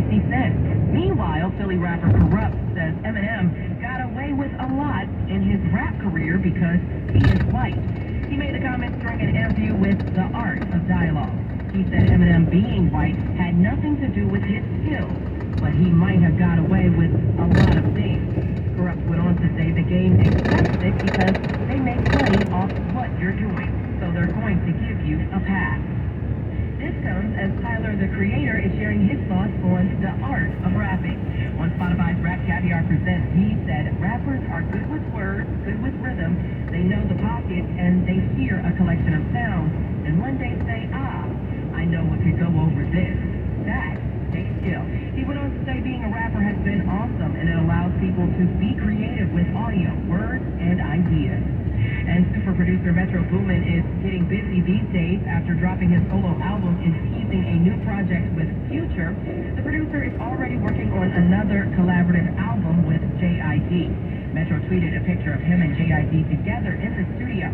50 Cent. Meanwhile, Philly rapper Corrupt says Eminem got away with a lot in his rap career because he is white. He made the comments during an interview with The Art of Dialogue. He said Eminem being white had nothing to do with his skills, but he might have got away with a lot of things. Corrupt went on to say the game accepts it because they make money off what you're doing, so they're going to give you a pass. This comes as Tyler, the Creator, is sharing his thoughts on the art of rapping. On Spotify's Rap Caviar Presents, he said, rappers are good with words, good with rhythm, they know the pocket, and they hear a collection of sounds, and when they say, I know what could go over this, that takes skill. He went on to say being a rapper has been awesome, and it allows people to be creative with audio, words, and ideas. And super producer Metro Boomin is getting busy these days after dropping his solo album and teasing a new project with Future. The producer is already working on another collaborative album with J.I.D. Metro tweeted a picture of him and J.I.D. together in the studio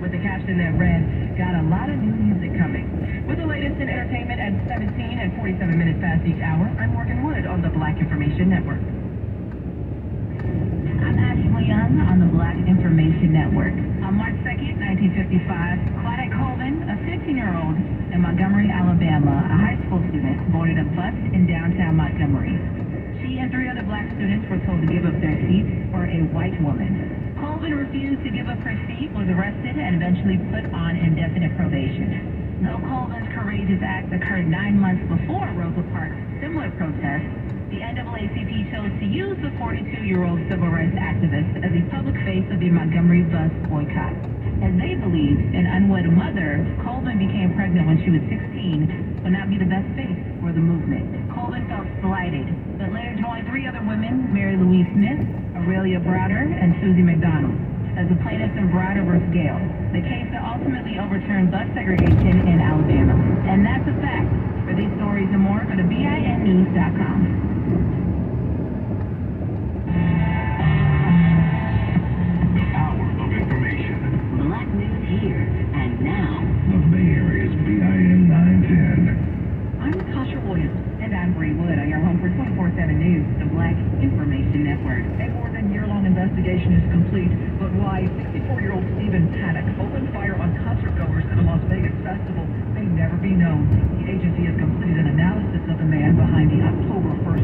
with a caption that read, "Got a lot of new music coming." With the latest in entertainment at 17 and 47 minutes past each hour, I'm Morgan Wood on the Black Information Network. I'm Ashley Young on the Black Information Network. On March 2nd, 1955, Claudette Colvin, a 15-year-old in Montgomery, Alabama, a high school student, boarded a bus in downtown Montgomery. She and 3 other black students were told to give up their seats for a white woman. Colvin refused to give up her seat, was arrested, and eventually put on indefinite probation. Though Colvin's courageous act occurred 9 months before Rosa Parks' similar protest, the NAACP chose to use the 42-year-old civil rights activist as a public face of the Montgomery bus boycott. As they believed, an unwed mother, Colvin became pregnant when she was 16, would not be the best face for the movement. Colvin felt slighted, but later joined 3 other women, Mary Louise Smith, Aurelia Browder, and Susie McDonald, as the plaintiffs in Browder vs. Gale, the case that ultimately overturned bus segregation in Alabama. And that's a fact. For these stories and more, go to BINnews.com. News, the Black Information Network. A more than year-long investigation is complete, but why 64-year-old Stephen Paddock opened fire on concertgoers at a Las Vegas festival may never be known. The agency has completed an analysis of the man behind the October 1st,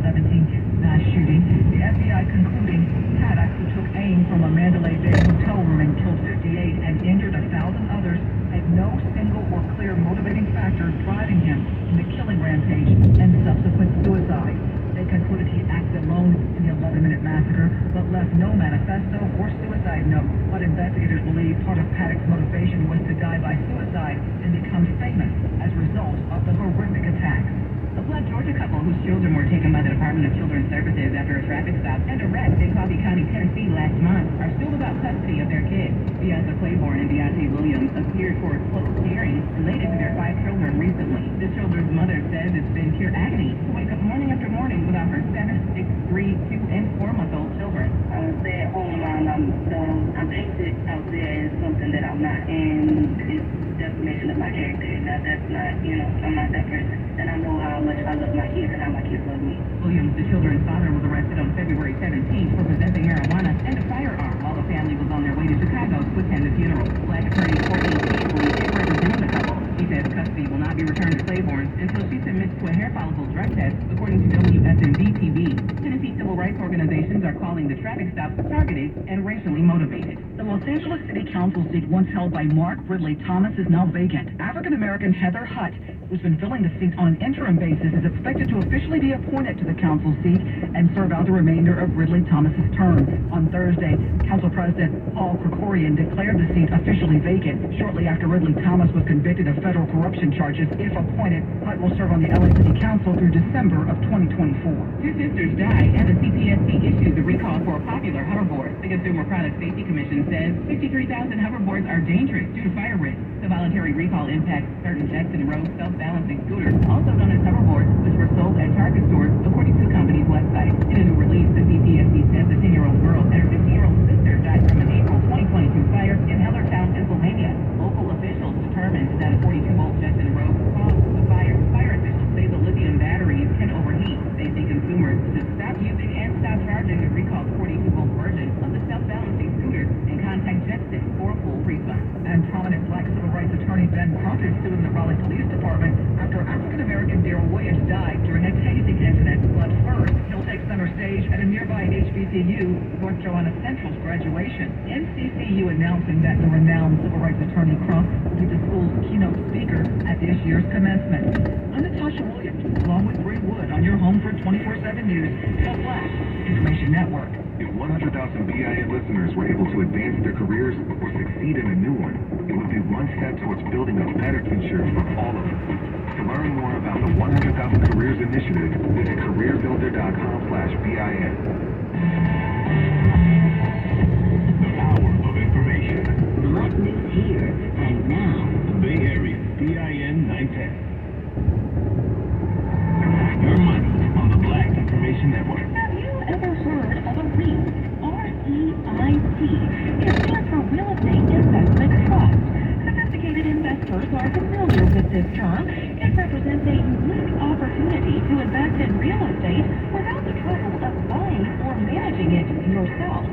2017 mass shooting. The FBI concluding Paddock, who took aim from a Mandalay Bay hotel room and killed 58 and injured 1,000 others, had no single or clear motivating factor driving him in the killing rampage and subsequent suicide. They concluded he acted alone in the 11-minute massacre, but left no manifesto or suicide note. But investigators believe part of Paddock's motivation was to die by suicide and become famous as a result of the horrific attack. A Black Georgia couple whose children were taken by the Department of Children's Services after a traffic stop and arrest in Coffee County, Tennessee last month are still without custody of their kids. Bianca Claiborne and Deontay Williams appeared for a closed hearing related to their 5 children recently. The children's mother says it's been pure agony to wake up morning after morning without her 7, 6, 3, 2, and 4-month-old children. I'm a stay-at-home mom, so I'm anxious out there is something that I'm not, and it's definition of my character. Now that's not, I'm not that person. And I know how much I love my kids and how my kids love me. Williams, the children's father, was arrested on February 17th for possessing marijuana and a firearm while the family was on their way to Chicago to attend the funeral. Black attorney Courtney Peasley is representing the couple. She says custody will not be returned to Claiborne until she submits to a hair follicle drug test, according to WSMV-TV. Tennessee civil rights organizations are calling the traffic stops targeted and racially motivated. The Los Angeles City Council seat once held by Mark Ridley Thomas is now vacant. African-American Heather Hutt, who's been filling the seat on an interim basis, is expected to officially be appointed to the council seat and serve out the remainder of Ridley Thomas's term. On Thursday, Council President Paul Krikorian declared the seat officially vacant shortly after Ridley Thomas was convicted of federal corruption charges. If appointed, Hutt will serve on the LA City Council through December of 2024. 2 sisters died, and the CPSC issued the recall for a popular hoverboard. The Consumer Product Safety Commission says 53,000 hoverboards are dangerous due to fire risk. The voluntary recall impacts certain Jetson Road self-balancing scooters, also known as hoverboards, which were sold at Target stores, according to the company's website. In a new release, the CPSC says the 10-year-old girl and her 15-year-old sister died from an April 2022 fire in Hellertown, Pennsylvania. Local officials determined that a 42-volt Jetson Road caused the fire. Fire officials say the lithium batteries can overheat nearby HBCU, North Carolina Central's graduation. NCCU announcing that the renowned civil rights attorney Crump will be the school's keynote speaker at this year's commencement. I'm Natasha Williams, along with Bree Wood on your home for 24/7 News, the Black Information Network. If 100,000 BIN listeners were able to advance their careers or succeed in a new one, it would be one step towards building a better future for all of us. To learn more about the 100,000 Careers Initiative, visit careerbuilder.com/BIN. The power of information. Black news here and now. The Bay Area BIN 910. Your money on the Black Information Network. Have you ever heard of a REIT? R-E-I-T. It stands for Real Estate Investment Trust. Sophisticated investors are familiar with this term. It represents a unique opportunity to invest in real estate without the trouble of buying or managing it yourself.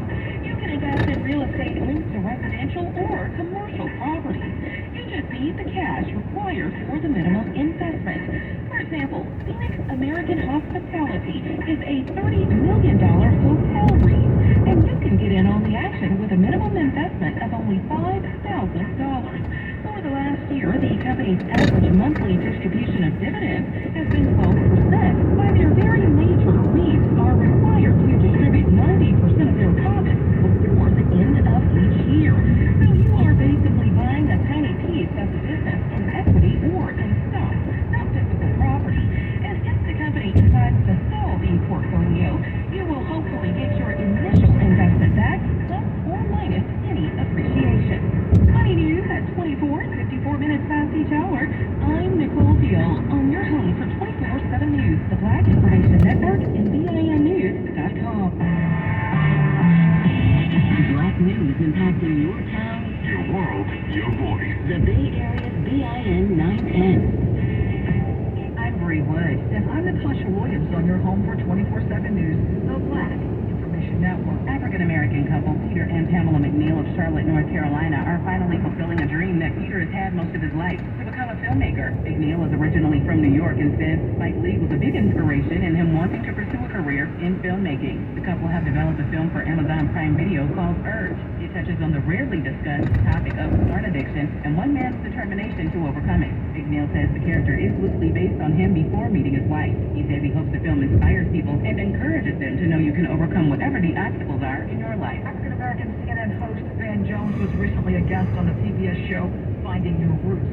You can invest in real estate linked to residential or commercial properties. You just need the cash required for the minimum investment. For example, Phoenix American Hospitality is a $30 million hotel REIT, and you can get in on the action with a minimum investment of only $5,000. Over the last year, the company's average monthly distribution of dividends has been 12%. By their very nature, REITs are required to distribute 90% of their profits before the end of each year. So you are basically buying a tiny piece of the business in equity or in stock, not physical property. And if the company decides to sell the portfolio, you will hopefully get your initial investment back, plus or minus any appreciation. Money news at 54 minutes past each hour. I'm Nicole Deal on your home for 24/7 News, the Black Information Network, and BINnews.com. Black news impacting your town, Your world, your voice. the Bay Area's BIN 910. I'm Bree Wood, and I'm Natasha Williams on your home for 24/7 News, the Black Information Network. African-American couple Peter and Pamela McNeil of Charlotte, North Carolina are finally fulfilling a dream that Peter has had most of his life, to become a filmmaker. McNeil is originally from New York and says Spike Lee was a big inspiration in him wanting to pursue a career in filmmaking. The couple have developed a film for Amazon Prime Video called Urge. It touches on the rarely discussed topic of porn addiction and one man's determination to overcome it. McNeil says the character is loosely based on him before meeting his wife. He says he hopes the film inspires people and encourages them to know you can overcome whatever the obstacles are in your life. African-American CNN host Van Jones was recently a guest on the PBS show Finding Your Roots.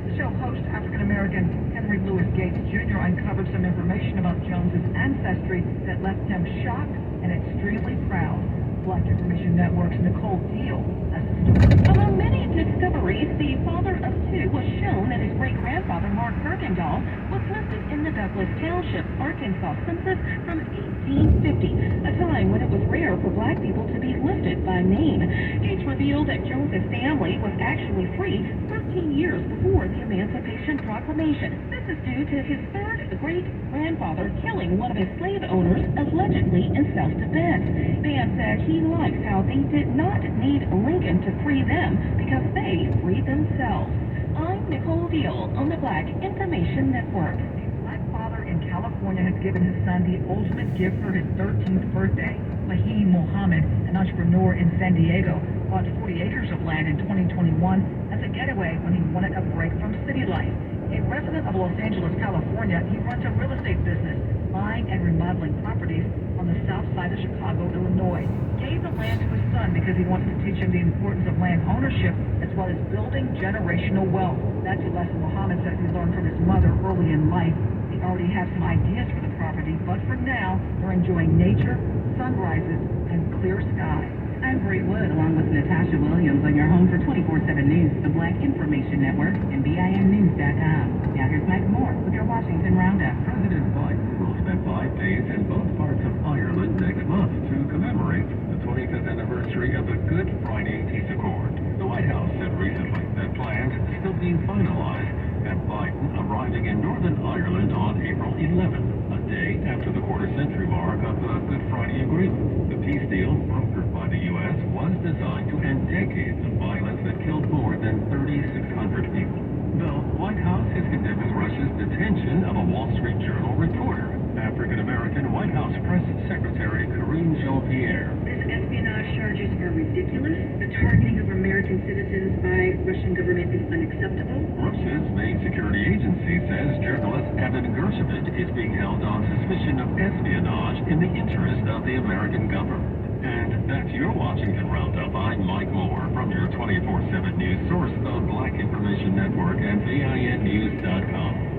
The show host, African-American Henry Louis Gates Jr., uncovered some information about Jones's ancestry that left him shocked and extremely proud. Black Information Network's Nicole Deal has the story. Among many discoveries, the father of two was shown that his great-grandfather, Mark Kirkendall, was listed in the Douglas Township, Arkansas census from 1850, a time when it was rare for black people to be listed by name. Gates revealed that Jones's family was actually free 13 years before the Emancipation Proclamation. This is due to his third great-grandfather killing one of his slave owners, allegedly in self-defense. Van said he likes how they did not need Lincoln to free them because they freed themselves. I'm Nicole Deal on the Black Information Network. A black father in California has given his son the ultimate gift for his 13th birthday. Mahim Mohammed, an entrepreneur in San Diego, bought 40 acres of land in 2021 as a getaway when he wanted a break from city life. A resident of Los Angeles, California, he runs a real estate business, buying and remodeling properties on the south side of Chicago, Illinois. Gave the land to his son because he wanted to teach him the importance of land ownership as well as building generational wealth. That's a lesson Mohammed says he learned from his mother early in life. They already have some ideas for the property, but for now, they're enjoying nature, sunrises, and clear skies. I'm Bree Wood, along with Natasha Williams on your home for 24/7 News, the Black Information Network, and BINnews.com. Now here's Mike Moore with your Washington Roundup. President Biden will spend 5 days in both parts of Ireland next month to commemorate the 25th anniversary of the Good Friday Peace Accord. The White House said recently that plans are still being finalized, and Biden arriving in Northern Ireland on April 11th, a day after the quarter-century mark of the Good Friday Agreement. The peace deal, brokered by the U.S., was designed to end decades of violence that killed more than 3,600 people. The White House has condemned Russia's detention of a Wall Street Journal reporter. African-American White House Press Secretary Karine Jean-Pierre. These espionage charges are ridiculous. The targeting of American citizens by Russian government is unacceptable. Russia's main security agency says journalist Evan Gershkovich is being held on suspicion of espionage in the interest of the American government. And that's your Washington Roundup. I'm Mike Moore from your 24/7 news source of Black Information Network and VINnews.com.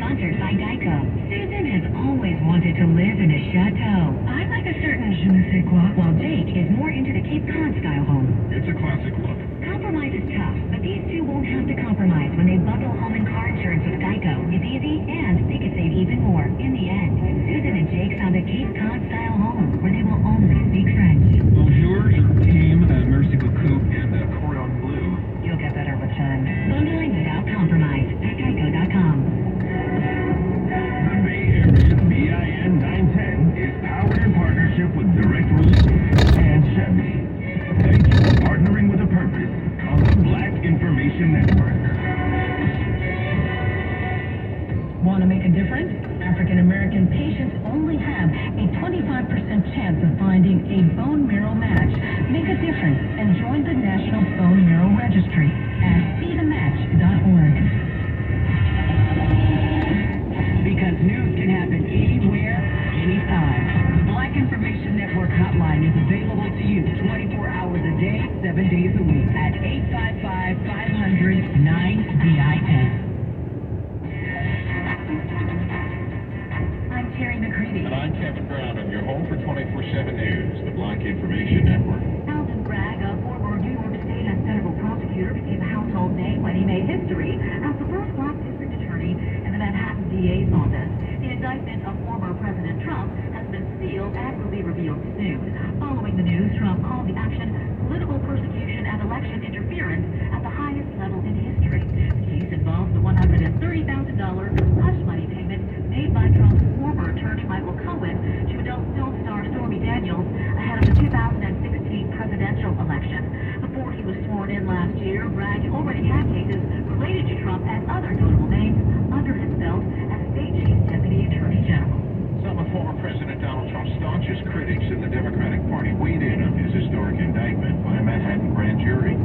Sponsored by Geico. Susan has always wanted to live in a chateau. I like a certain je ne sais quoi, while Jake is more into the Cape Cod style home. It's a classic look. Compromise is tough, but these two won't have to compromise when they bundle home and car insurance with Geico. It's easy, and they could save even more. In the end, Susan and Jake found a Cape Cod style home where they will only speak French. Bonjour, je team, merci beaucoup, and cordon bleu. You'll get better with time. Bundling without compromise at Geico.com. The Bay Area's BIN 910 is powered in partnership with Direct Route and Chevy. Thank you for partnering with a purpose on the Black Information Network. Want to make a difference? African American patients only have a 25% chance of finding a bone marrow match. Make a difference and join the National Bone Marrow Registry at bethematch.org. Because news can happen anywhere, anytime. The Black Information Network hotline is available to you 24 hours a day, 7 days a week at 855-500-9BIN. I'm Terry McCready. And I'm Kevin Brown, and you're home for 24/7 News, the Black Information Network. Alvin Bragg, a former New York State and federal prosecutor, became a household name when he made history as the first black district attorney in the Manhattan DA's office. The indictment of former President Trump has been sealed and will be revealed soon. Following the news, Trump called the action political persecution and election interference at the highest level in history. The case involves the $130,000 hush money payment made by Trump's former attorney Michael Cohen to adult film star Stormy Daniels ahead of the 2016 presidential election. Before he was sworn in last year, Bragg already had cases related to Trump and other notable names under his belt as state chief deputy attorney general. Some of former President Donald Trump's staunchest critics in the Democratic Party weighed in on his historic indictment by a Manhattan grand jury.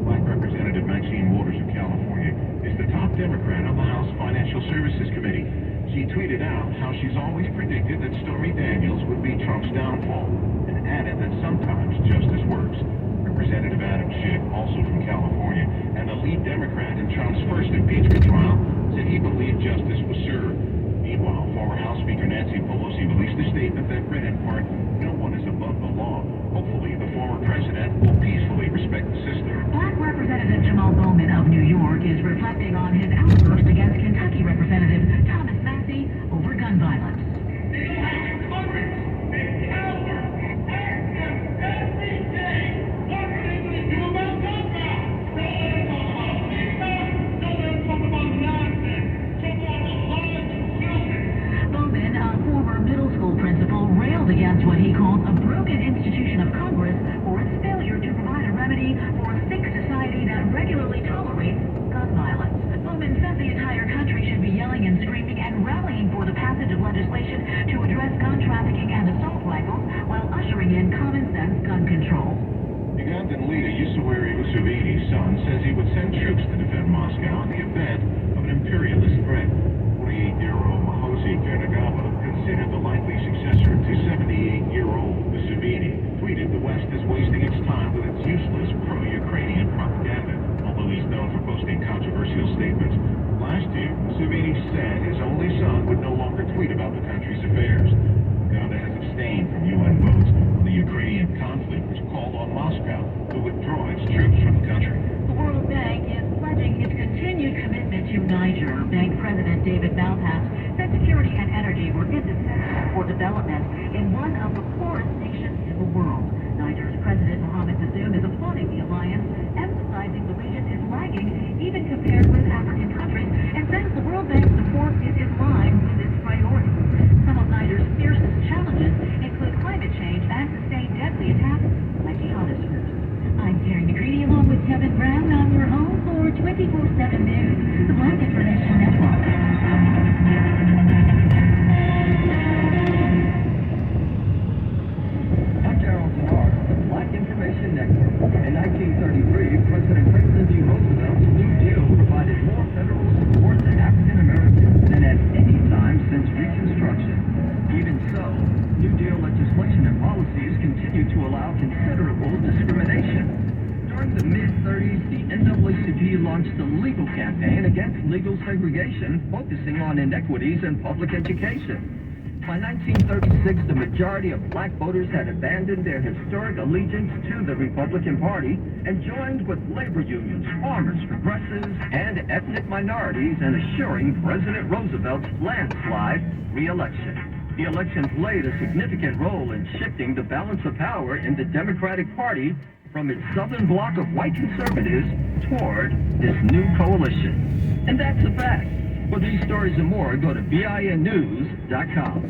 Black Representative Maxine Waters of California is the top Democrat on the House Financial Services Committee. She tweeted out how she's always predicted that Stormy Daniels would be Trump's downfall, and added that sometimes justice works. Representative Adam Schiff, also from California, and the lead Democrat in Trump's first impeachment trial, said he believed justice was served. Meanwhile, former House Speaker Nancy Pelosi released a statement that read in part, "No one is above the law." Hopefully, the former president will peacefully respect the system. Black Representative Jamal Bowman of New York is reflecting on his outburst against Kentucky Representative Thomas Massey over gun violence. Bowman, a former middle school principal, railed against what he called a broken institution of Congress for its failure to provide a remedy for a sick society that regularly tolerates gun violence. Bowman said the entire country should be yelling and screaming and rallying for the passage of legislation to address gun trafficking and assault rifles while ushering in common sense gun control. Ugandan leader Yoweri Museveni's son says he would send troops to defend Moscow in the event of an imperialist threat. 48-year-old Mahosi Kainerugaba, considered the likely successor to 78-year-old Museveni, tweeted the West is wasting its time with its useless pro-Ukrainian propaganda, although he's known for posting controversial statements. Last year, Museveni said his only son would no longer tweet about the country's affairs. Uganda has abstained from UN votes on the Ukrainian conflict, which called on Moscow to withdraw its troops from the country. The World Bank is pledging its continued commitment to Niger. Bank President David Malpass said security and energy were indispensable for development in one of the poorest nations in the world. Niger's President Mohamed Bazoum is applauding the alliance, emphasizing the region is lagging even compared with African countries, and says the World Bank's support is in line with its priorities. Some of Niger's fiercest challenges include climate change and sustained deadly attacks by jihadist groups. I'm Terry McCready along with Kevin Brown on your home for 24/7 News, the Black Information Network. entity launched a legal campaign against legal segregation, focusing on inequities in public education. By 1936, the majority of black voters had abandoned their historic allegiance to the Republican Party and joined with labor unions, farmers, progressives, and ethnic minorities in assuring President Roosevelt's landslide re-election. The election played a significant role in shifting the balance of power in the Democratic Party from its southern bloc of white conservatives toward this new coalition. And that's a fact. For these stories and more, go to BINnews.com.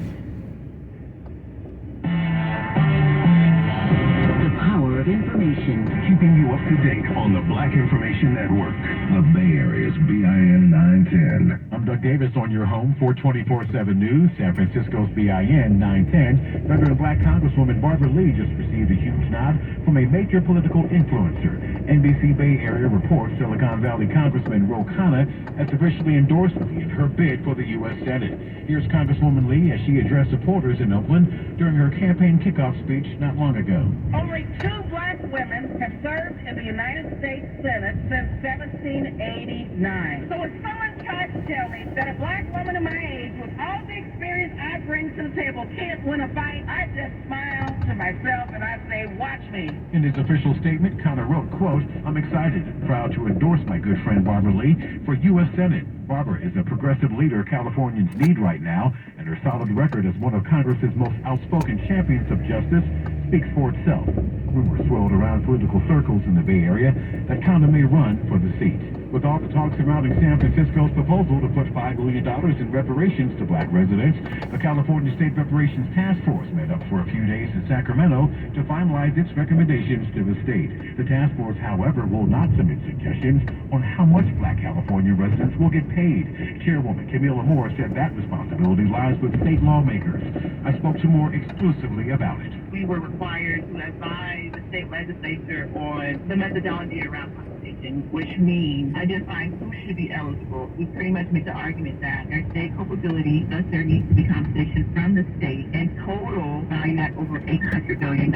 The power of information. Keeping you up to date on the Black Information Network. The Bay Area's BIN 910. I'm Doug Davis on your home for 24/7 News. San Francisco's BIN 910. Veteran Black Congresswoman Barbara Lee just received a huge nod from a major political influencer. NBC Bay Area reports Silicon Valley Congressman Ro Khanna has officially endorsed Lee in her bid for the U.S. Senate. Here's Congresswoman Lee as she addressed supporters in Oakland during her campaign kickoff speech not long ago. Only 2 black women have served in the United States Senate since 1789. So if someone tries to tell me that a black woman of my age, with all the experience I bring to the table, can't win a fight, I just smile to myself and I say, watch me. In his official statement, Khanna wrote, quote, "I'm excited and proud to endorse my good friend Barbara Lee for U.S. Senate. Barbara is a progressive leader Californians need right now, and her solid record as one of Congress's most outspoken champions of justice speaks for itself." Rumors swirled around political circles in the Bay Area that Khanna may run for the seat. With all the talk surrounding San Francisco's proposal to put $5 million in reparations to black residents, the California State Reparations Task Force met up for a few days in Sacramento to finalize its recommendations to the state. The task force, however, will not submit suggestions on how much black California residents will get paid. Chairwoman Camila Moore said that responsibility lies with state lawmakers. I spoke to Moore exclusively about it. We were required to advise the state legislature on the methodology around compensation, which means identifying who should be eligible. We pretty much make the argument that there's state culpability, thus there needs to be compensation from the state, and total valued at over $800 billion.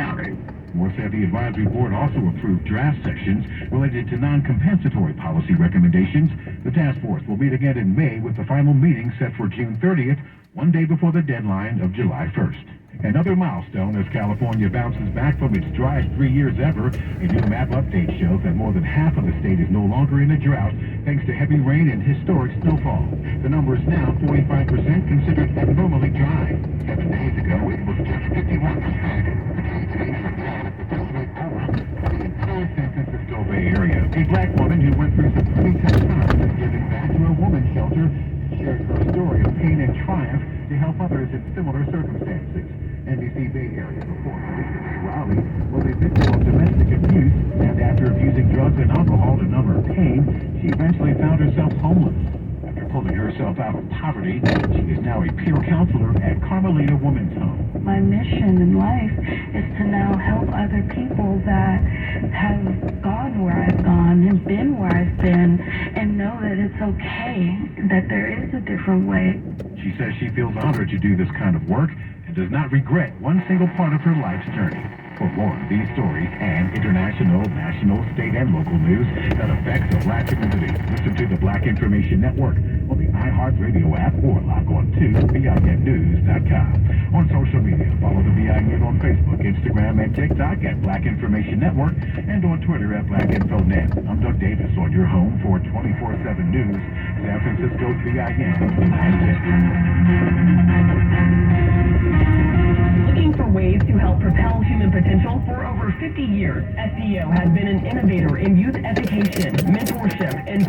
Moore said the advisory board also approved draft sections related to non-compensatory policy recommendations. The task force will meet again in May with the final meeting set for June 30th, one day before the deadline of July 1st. Another milestone as California bounces back from its driest 3 years ever. A new map update shows that more than half of the state is no longer in a drought thanks to heavy rain and historic snowfall. The number is now 45% considered abnormally dry. 7 days ago, it was just 51%. The entire San Francisco Bay Area. A black woman who went through some pretty tough times is giving back to a women's shelter. Shared her story of pain and triumph to help others in similar circumstances. NBC Bay Area reports Elizabeth Rowley was a victim of domestic abuse, and after abusing drugs and alcohol to numb her pain, she eventually found herself homeless. After pulling herself out of poverty, she is now a peer counselor at Carmelita Women's Home. My mission in life is to now help other people that have gone where I've gone and been where I've been, and know that it's okay, that there is a different way. She says she feels honored to do this kind of work and does not regret one single part of her life's journey. For more of these stories and international, national, state, and local news that affects the black community, listen to the Black Information Network on the iHeartRadio app or log on to BINnews.com. On social media, follow the BIN on Facebook, Instagram, and TikTok at Black Information Network and on Twitter at BlackInfoNet. I'm Doug Davis on your home for 24/7 News, San Francisco's BIN 910. Looking for ways to help propel human potential? For over 50 years, SEO has been an innovator in youth education, mentorship, and